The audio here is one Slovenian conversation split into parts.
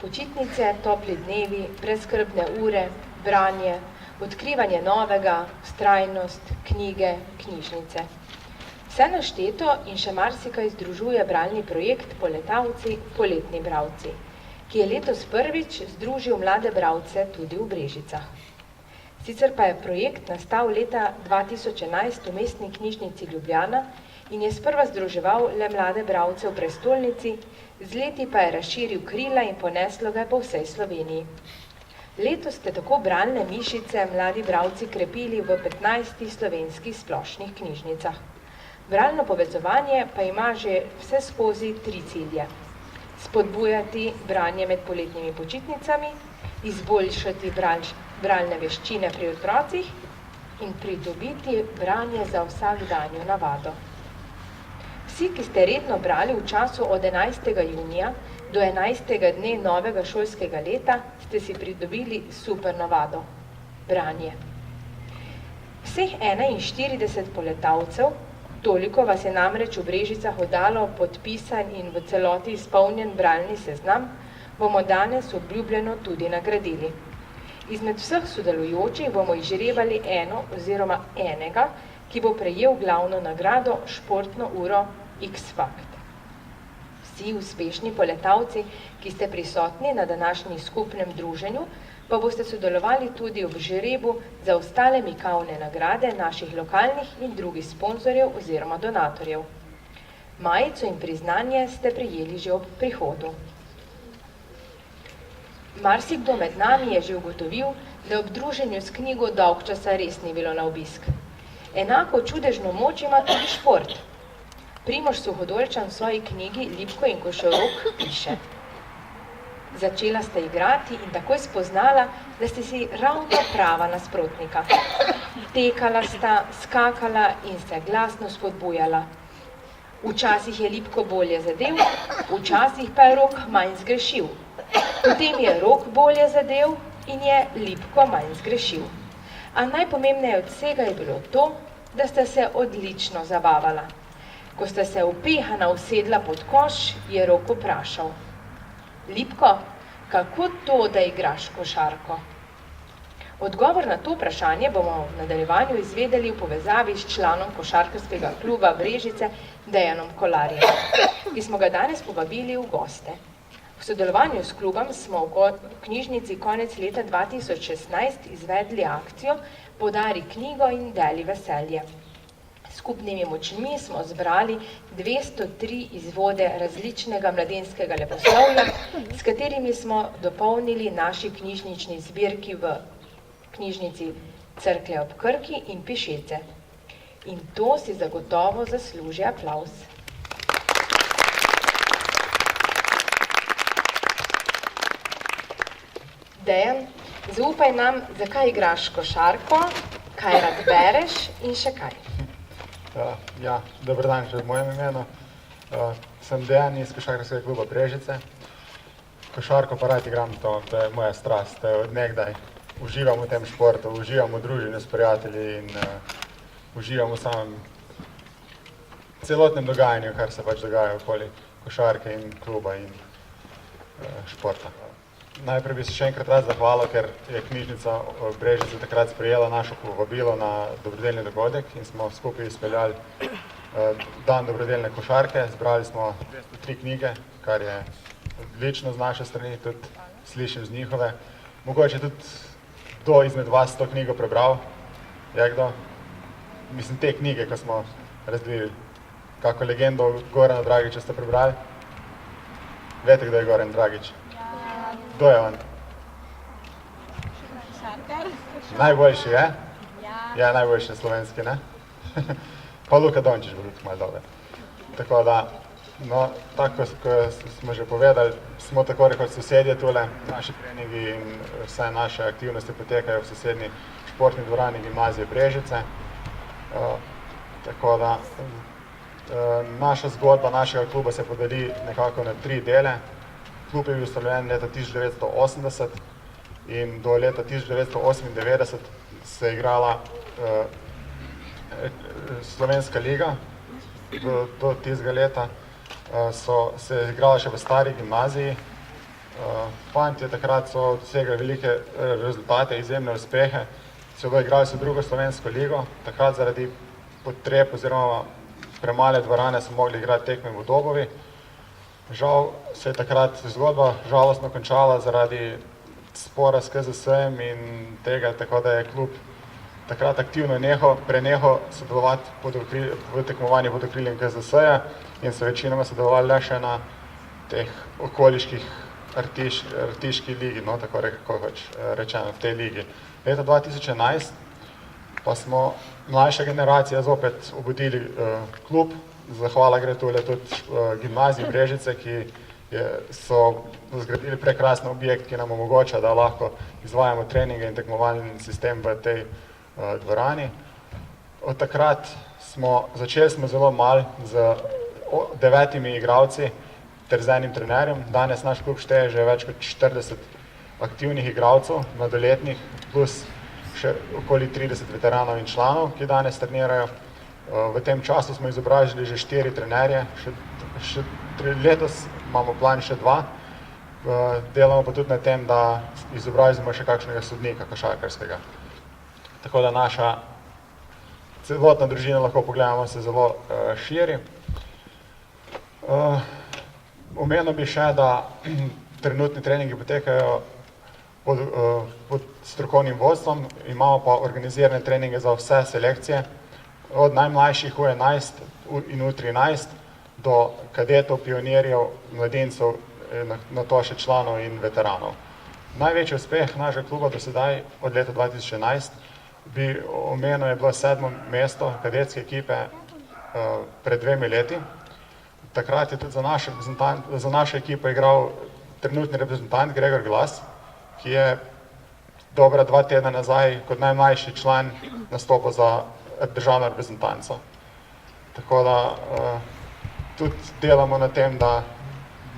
Počitnice, topli dnevi, brezskrbne ure, branje, odkrivanje novega, vztrajnost, knjige, knjižnice. Vse našteto in še marsikaj združuje bralni projekt Poletavci, poletni bralci, ki je letos prvič združil mlade bralce tudi v Brežicah. Sicer pa je projekt nastal leta 2011 v Mestni knjižnici Ljubljana in je sprva združeval le mlade bralce v prestolnici, z leti pa je razširil krila in poneslo ga po vsej Sloveniji. Letos ste tako bralne mišice mladi bralci krepili v 15 slovenskih splošnih knjižnicah. Bralno povezovanje pa ima že vse skozi 3 cilje. Spodbujati branje med poletnimi počitnicami, izboljšati bralne veščine pri otrocih in pridobiti branje za vsakdanjo navado. Vsi, ki ste redno brali v času od 11. junija do 11. dne novega šolskega leta, ste si pridobili super navado – branje. Vseh 41 poletavcev, toliko vas je namreč v Brežicah oddalo podpisan in v celoti izpolnjen bralni seznam, bomo danes obljubljeno tudi nagradili. Izmed vseh sodelujočih bomo izžrebali eno oziroma enega, ki bo prejel glavno nagrado športno uro X-Fact. Vsi uspešni poletavci, ki ste prisotni na današnji skupnem druženju, pa boste sodelovali tudi ob žrebu za ostale mikavne nagrade naših lokalnih in drugih sponzorjev oziroma donatorjev. Majico in priznanje ste prejeli že ob prihodu. Marsikdo med nami je že ugotovil, da ob druženju s knjigo dolg časa res ni bilo na obisk. Enako čudežno moč ima tudi šport. Primož Suhodolčan v svoji knjigi Lipko in Košorok piše: Začela sta igrati in takoj spoznala, da ste si ravno prava nasprotnika. Tekala sta, skakala in se glasno spodbujala. Včasih je Lipko bolje zadel, včasih pa je Rok manj zgrešil. Potem je Rok bolje zadel in je Lipko manj zgrešil. A najpomembneje od vsega je bilo to, da sta se odlično zabavala. Ko sta se upehana usedla pod koš, je Rok vprašal: Lipko, kako to, da igraš košarko? Odgovor na to vprašanje bomo v nadaljevanju izvedeli v povezavi s članom košarkarskega kluba Brežice Dejanom Kolarjem, ki smo ga danes povabili v goste. V sodelovanju s klubom smo v knjižnici konec leta 2016 izvedli akcijo Podari knjigo in deli veselje. Skupnimi močmi smo zbrali 203 izvode različnega mladenskega leposlovja, s katerimi smo dopolnili naši knjižnični zbirki v knjižnici Cerklje ob Krki in Pišece. In to si zagotovo zasluži aplavz. Dejan, zaupaj nam, zakaj igraš košarko, kaj rad bereš in še kaj. Dober dan še v mojem imenu. Sem Dejan iz košarkarskega kluba Brežice. Košarko pa rad igram, to je moja strast. Od nekdaj uživam v tem športu, uživam v druženju s prijatelji in uživam v samem celotnem dogajanju, kar se pač dogaja okoli košarke in kluba in športa. Najprej bi se še enkrat rad zahvalil, ker je knjižnica Brežice takrat sprejela našo povabilo na dobrodelni dogodek in smo skupaj izpeljali dan dobrodelne košarke. Zbrali smo 203 knjige, kar je odlično z naše strani, tudi slišim z njihove. Mogoče tudi kdo izmed vas to knjigo prebral? Je kdo? Mislim, te knjige, ko smo razdelili. Kako legendo Gorana Dragića ste prebrali? Vete, kdo je Goran Dragić? Kdo je on? Najboljši, je? Ja, najboljši slovenski, ne? Pa Luka Dončić bo tudi malo dober. Tako da, no, tako kot smo že povedali, smo tako rekoč sosedje tule, naši treningi in vse naše aktivnosti potekajo v sosednji športni dvorani Gimnazije Brežice. Tako da, naša zgodba našega kluba se podeli nekako na 3 dele. Klub je bil ustanovljen leta 1980 in do leta 1998 se je igrala Slovenska liga. Do tistega leta se je igrala še v stari gimnaziji Fantje takrat so dosegali velike rezultate, izjemne uspehe, celo igrali so drugo slovensko ligo, takrat zaradi potreb oziroma premale dvorane so mogli igrati tekme v Dobovi. Žal se je takrat zgodba žalostno končala zaradi spora s KZS-em in tega, tako da je klub takrat aktivno prenehal sodelovati v tekmovanju pod okriljem KZS-ja in so večinoma sodelovali le še na teh okoliških artiški ligi, no, tako rečeno v tej ligi. Leta 2011 pa smo mlajša generacija zopet obudili klub, zahvala gre tule tudi gimnaziji Brežice, ki so zgradili prekrasen objekt, ki nam omogoča, da lahko izvajamo treninge in tekmovalni sistem v tej dvorani. Od takrat začeli smo zelo malo z 9 igralci ter z enim trenerjem. Danes naš klub šteje že več kot 40 aktivnih igralcev, mladoletnih, plus še okoli 30 veteranov in članov, ki danes trenirajo. V tem času smo izobražili že 4 trenerje, letos imamo plan še 2, delamo pa tudi na tem, da izobrazimo še kakšnega sodnika košarkarskega. Tako da naša celotna družina, lahko pogledamo, se zelo širi. Omenil bi še, da trenutni treningi potekajo pod strokovnim vodstvom, imamo pa organizirane treninge za vse selekcije, od najmlajših U11 in U13 do kadetov, pionirjev, mladincev, na to še članov in veteranov. Največji uspeh našega kluba do sedaj, od leta 2011, bi omenil, je bilo 7. mesto kadetske ekipe pred 2 leti. Takrat je tudi za našo ekipo igral trenutni reprezentant Gregor Glas, ki je dobra 2 tedna nazaj kot najmlajši član nastopil za državno reprezentanco. Tako da tudi delamo na tem, da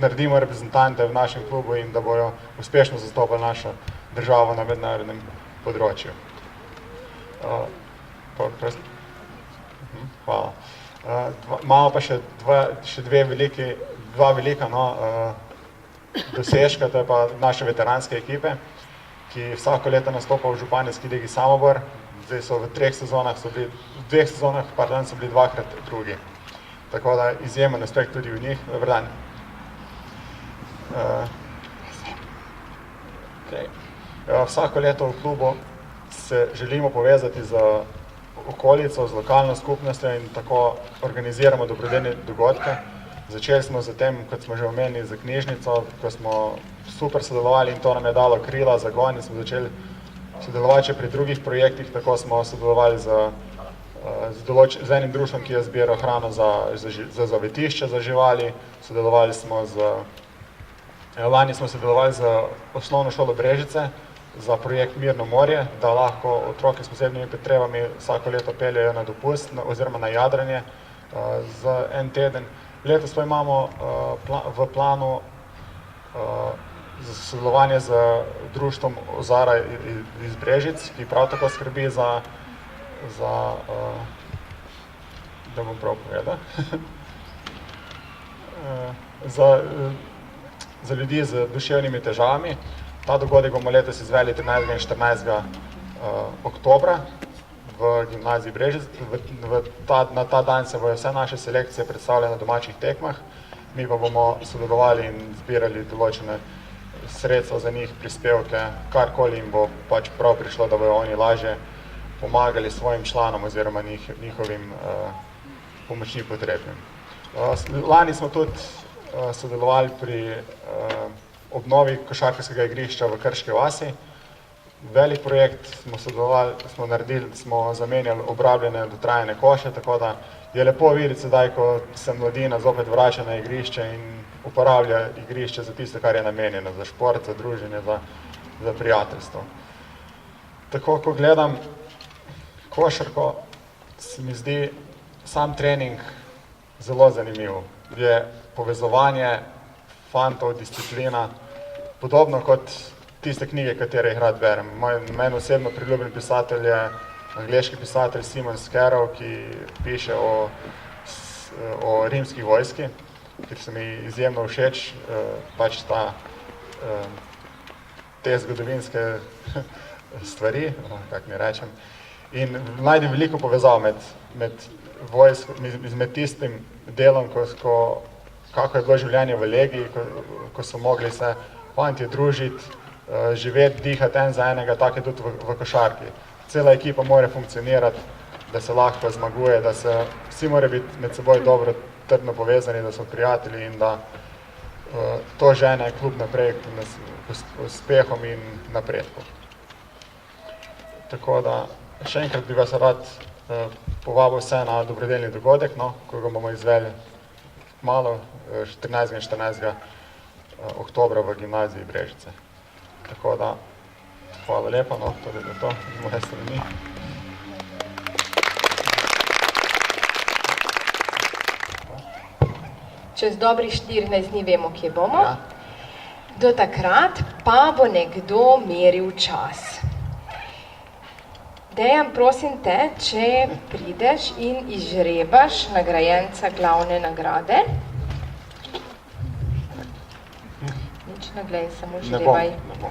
naredimo reprezentante v našem klubu in da bojo uspešno zastopali našo državo na mednarodnem področju. Hvala. Imamo pa še dva velika dosežka, to je pa naše veteranske ekipe, ki vsako leto nastopa v županijski ligi Samobor. Zdaj so v 2 sezonah so bili 2-krat drugi. Tako da izjemen uspeh tudi v njih. Dober dan. Vsako leto v klubu se želimo povezati z okolico, z lokalno skupnostjo in tako organiziramo dobrodelne dogodke. Začeli smo z tem, kot smo že omenili, za knjižnico, ko smo super sodelovali in to nam je dalo krila, zagon in smo začeli sodelovati še pri drugih projektih. Tako smo sodelovali z enim društvom, ki je zbiral hrano za zavetišče za živali. Lani smo sodelovali z osnovno šolo Brežice za projekt Mirno morje, da lahko otroke s posebnimi potrebami vsako leto peljejo na dopust oziroma na jadranje za en teden. Letos pa imamo v planu sodelovanje z društvom Ozara iz Brežic, ki prav tako skrbi da bom prav povedal, za ljudi z duševnimi težavami. Ta dogodek bomo letos izveli 13. in 14. oktobra v gimnaziji Brežic. Na ta dan se bojo vse naše selekcije predstavljene na domačih tekmah, mi pa bomo sodelovali in zbirali določene sredstva za njih, prispevke, karkoli jim bo pač prav prišlo, da bojo oni lažje pomagali svojim članom oziroma njihovim pomočni potrebnim. Lani smo tudi sodelovali pri obnovi košarkarskega igrišča v Krški vasi. Velik projekt smo zamenjali obrabljene dotrajane koše, tako da je lepo videti sedaj, ko se mladina zopet vrača na igrišče in uporablja igrišče za tisto, kar je namenjeno, za šport, za druženje, za prijateljstvo. Tako, ko gledam košarko, se mi zdi sam trening zelo zanimiv. Je povezovanje fantov, disciplina, podobno kot tiste knjige, katere jih rad berem. Meni osebno priljubljen pisatelj je angleški pisatelj Simon Scarrow, ki piše o rimski vojski, ker se mi izjemno všeč, pač ta te zgodovinske stvari, kako mi rečem, in najde veliko povezav med tistim delom, kako je bilo življenje v Legiji, ko so mogli se fantje družiti, živeti, dihati en za enega, tako je tudi v košarki. Cela ekipa mora funkcionirati, da se lahko zmaguje, da se vsi mora biti med seboj dobro, trdno povezani, da so prijatelji in da to žene klub naprej k uspehom in napredku. Tako da še enkrat bi vas rad povabil vse na dobrodelni dogodek, ko ga bomo izveli malo 13. in 14. oktobra v gimnaziji Brežice. Tako da, hvala lepa, to je to z moje strani. Čez dobrih 14 dni vemo, kje bomo. Ja. Do takrat pa bo nekdo meril čas. Dejan, prosim te, če prideš in izžrebaš nagrajenca glavne nagrade. Nič naglej, samo žrebaj. Ne bom.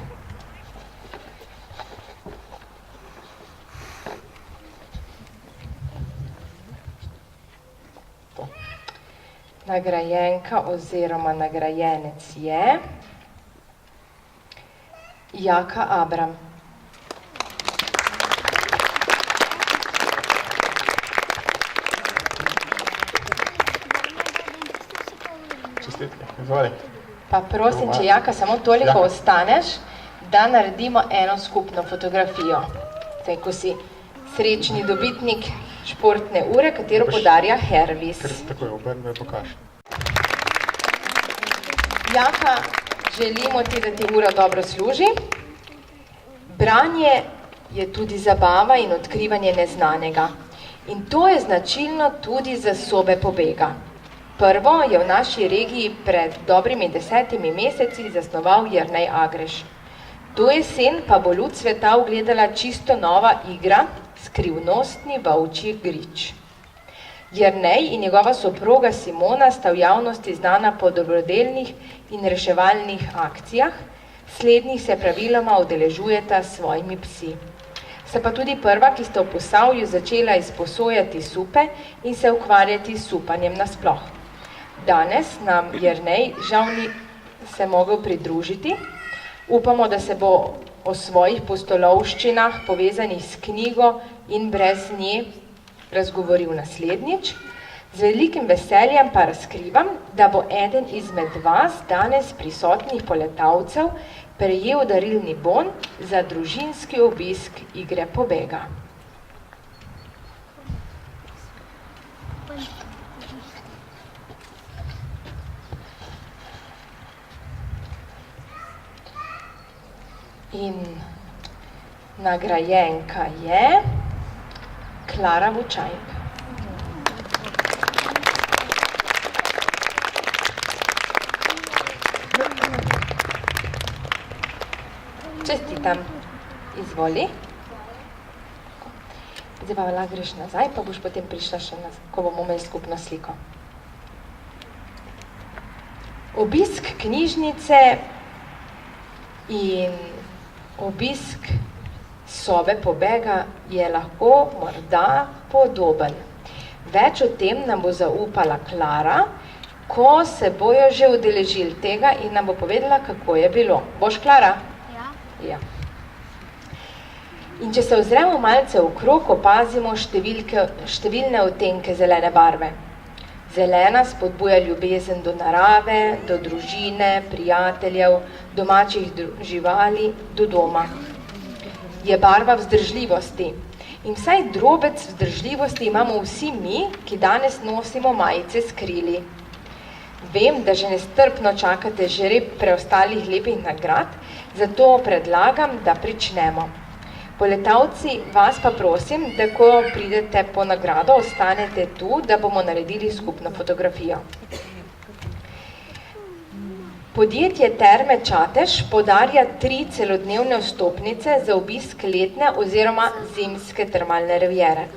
Nagrajenka oziroma nagrajenec je Jaka Abram. Čestitke, izvoli. Pa prosim, če Jaka samo toliko ostaneš, da naredimo eno skupno fotografijo. Zdaj, ko si srečni dobitnik športne ure, katero podarja Hervis. Takoj, obrni me pokaž. Jaka, želimo ti, da ti ura dobro služi. Branje je tudi zabava in odkrivanje neznanega. In to je značilno tudi za sobe pobega. Prvo je v naši regiji pred dobrimi 10 meseci zasnoval Jernej Agreš. To jesen pa bo luč sveta ugledala čisto nova igra Skrivnostni volčji grič. Jernej in njegova soproga Simona sta v javnosti znana po dobrodelnih in reševalnih akcijah, slednjih se praviloma udeležujeta s svojimi psi. Sta pa tudi prva, ki sta v Posavju začela izposojati supe in se ukvarjati s supanjem nasploh. Danes nam Jernej žal ni se mogel pridružiti. Upamo, da se bo o svojih pustolovščinah povezanih s knjigo in brez nje razgovoril naslednjič. Z velikim veseljem pa razkrivam, da bo eden izmed vas danes prisotnih poletavcev prejel darilni bon za družinski obisk igre pobega. In nagrajenka je Klara Vučajk. Čestitam. Izvoli. Zdaj pa lahko greš nazaj, pa boš potem prišla še nazaj, ko bomo imeli skupno sliko. Obisk knjižnice in obisk sobe pobega je lahko morda podoben. Več o tem nam bo zaupala Klara, ko se bojo že udeležili tega in nam bo povedala, kako je bilo. Boš, Klara? Ja. In če se ozremo malce okrog, opazimo številne odtenke zelene barve. Zelena spodbuja ljubezen do narave, do družine, prijateljev, domačih živali, do doma. Je barva vzdržljivosti. In vsaj drobec vzdržljivosti imamo vsi mi, ki danes nosimo majice s krili. Vem, da že nestrpno čakate žreb preostalih lepih nagrad, zato predlagam, da pričnemo. Poletavci, vas pa prosim, da ko pridete po nagrado, ostanete tu, da bomo naredili skupno fotografijo. Podjetje Terme Čatež podarja 3 celodnevne vstopnice za obisk letne oziroma zimske termalne riviere.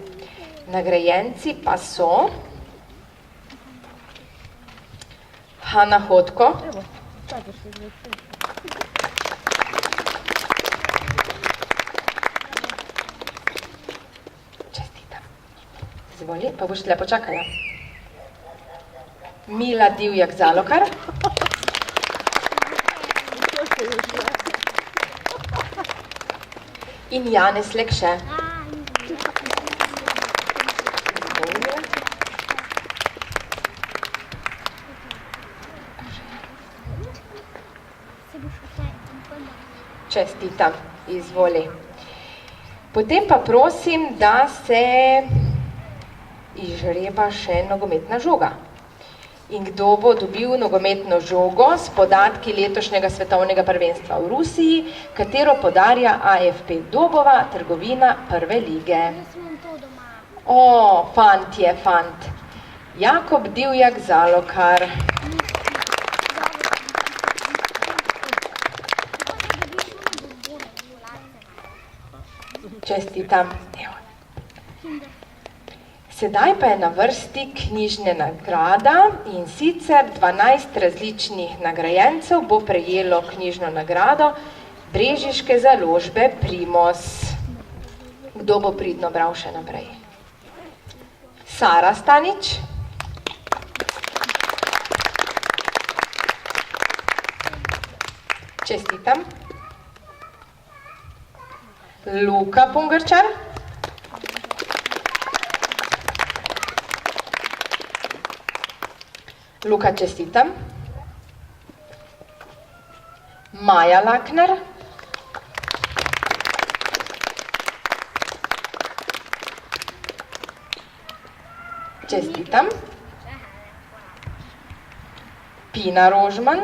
Nagrajenci pa so Hanna Hodko, Čestitam. Izvoli, pa boš tule počakala. Mila Divjak Zalokar. In Janez Lekše. Čestitam, izvoli. Potem pa prosim, da se izžreba še nogometna žoga. In kdo bo dobil nogometno žogo s podatki letošnjega svetovnega prvenstva v Rusiji, katero podarja AFP Dobova, trgovina prve lige. O, fant je fant. Jakob Divjak Zalokar. Čestitam. Sedaj pa je na vrsti knjižna nagrada in sicer 12 različnih nagrajencev bo prejelo knjižno nagrado brežiške založbe Primos. Kdo bo pridno bral še naprej? Sara Stanič. Čestitam. Luka Pungarčar. Luka, čestitam. Maja Lakner. Čestitam. Pina Rožman.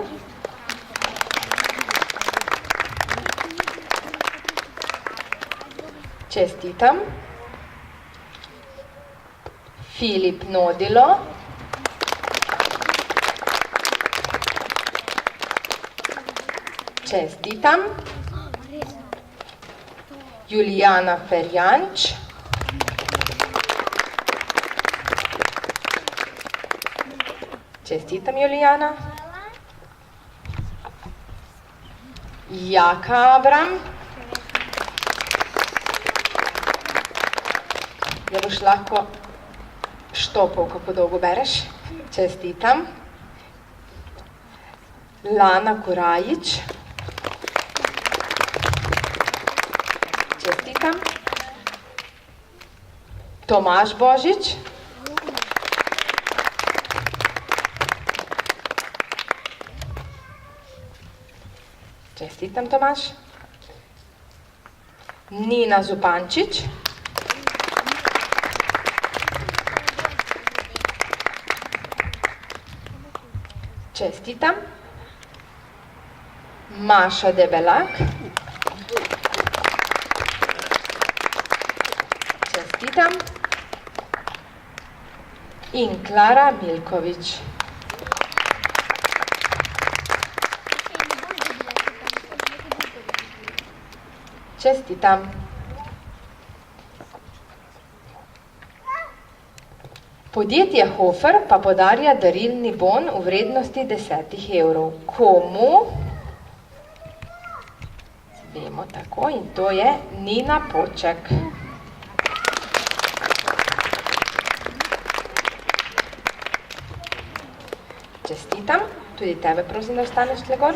Čestitam. Filip Nodilo. Čestitam. Julijana Ferjanč. Čestitam, Julijana. Jaka Abram. Da boš lahko štopal, kako dolgo bereš. Čestitam. Lana Kurajič. Čestitam. Tomaž Božič. Čestitam, Tomaž. Nina Zupančič. Čestitam. Maša Debelak. Čestitam. In Klara Milkovič. Čestitam. Podjetje Hofer pa podarja darilni bon v vrednosti 10 evrov. Komu? Vemo tako in to je Nina Poček. Čestitam, tudi tebe prosim, da ostaneš tle gor.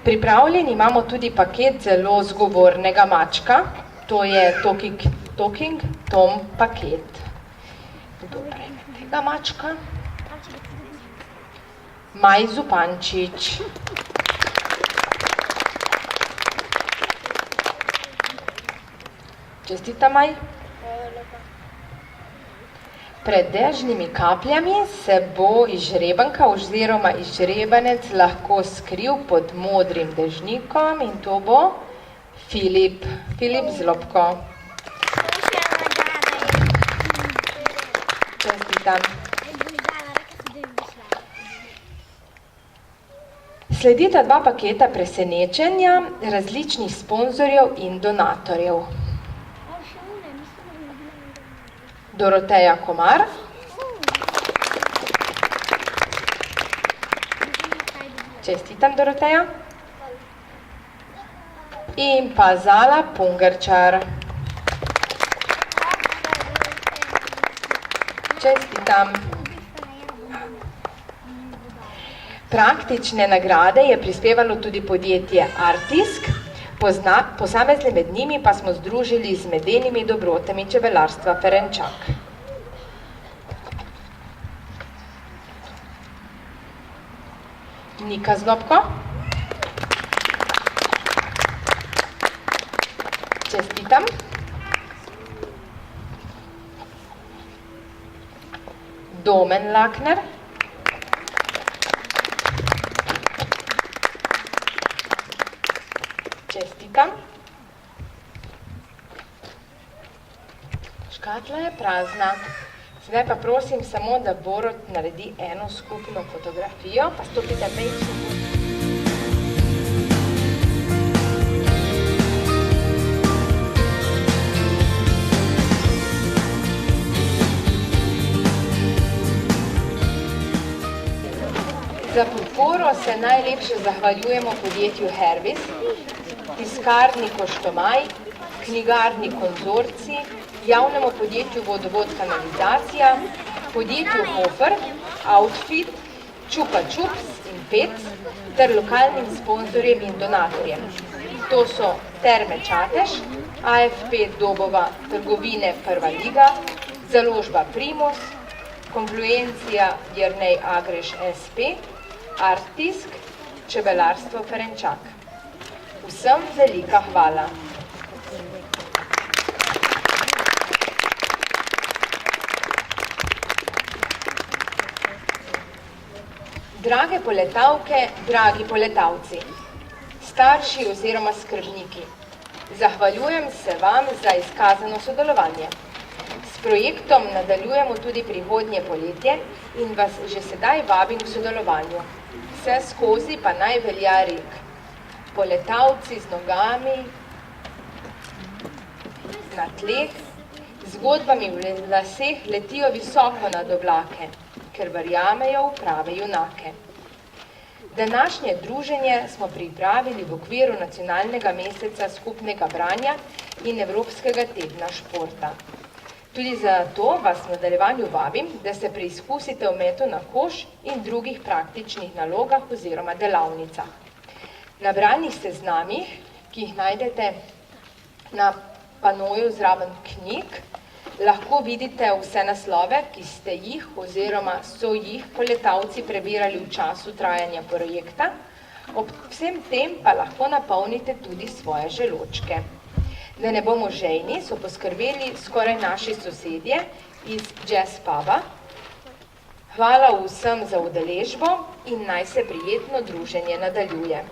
Pripravljen imamo tudi paket zelo zgovornega mačka, to je Talking Tom paket. Kdo prejme tega mačka? Maj Zupančič. Čestitam, Maj. Pred dežnimi kapljami se bo izžrebanka oziroma izžrebanec lahko skril pod modrim dežnikom in to bo Filip Zlobko. Čestitam. Sledita dva paketa presenečenja različnih sponzorjev in donatorjev. Doroteja Komar. Čestitam, Doroteja. in pa Zala Pungarčar. Čestitam. Praktične nagrade je prispevalo tudi podjetje Artisk, posamezne med njimi pa smo združili z medenimi dobrotami čebelarstva Ferenčak. Nika Znobko. Čestitam. Domen Lakner. Čestitam. Škatla je prazna. Zdaj pa prosim samo, da Borut naredi eno skupno fotografijo, pa stopite mejčno. Za podporo se najlepše zahvaljujemo podjetju Hervis, tiskarni Koštomaj, knjigarni Konzorci, javnemu podjetju Vodovod kanalizacija, podjetju Hofer, Outfit, Čupa Čups in Pec ter lokalnim sponzorjem in donatorjem. To so Terme Čatež, AFP Dobova, trgovine Prva liga, založba Primus, Konfluencija Jernej Agreš SP, Artisk, čebelarstvo Ferenčak. Vsem velika hvala. Drage poletavke, dragi poletavci, starši oziroma skrbniki, zahvaljujem se vam za izkazano sodelovanje. S projektom nadaljujemo tudi prihodnje poletje in vas že sedaj vabim k sodelovanju. Vse skozi pa naj velja rek. Poletavci z nogami na tleh, zgodbami v laseh letijo visoko nad oblake, ker verjamejo v prave junake. Današnje druženje smo pripravili v okviru nacionalnega meseca skupnega branja in Evropskega tedna športa. Tudi zato vas v nadaljevanju vabim, da se preizkusite v metu na koš in drugih praktičnih nalogah oziroma delavnicah. Na branih seznamih, ki jih najdete na panoju zraven knjig, lahko vidite vse naslove, ki ste jih oziroma so jih poletavci prebirali v času trajanja projekta, ob vsem tem pa lahko napolnite tudi svoje želočke. Da ne bomo žejni, so poskrbeli skoraj naši sosedje iz Jazz Puba. Hvala vsem za udeležbo in naj se prijetno druženje nadaljuje.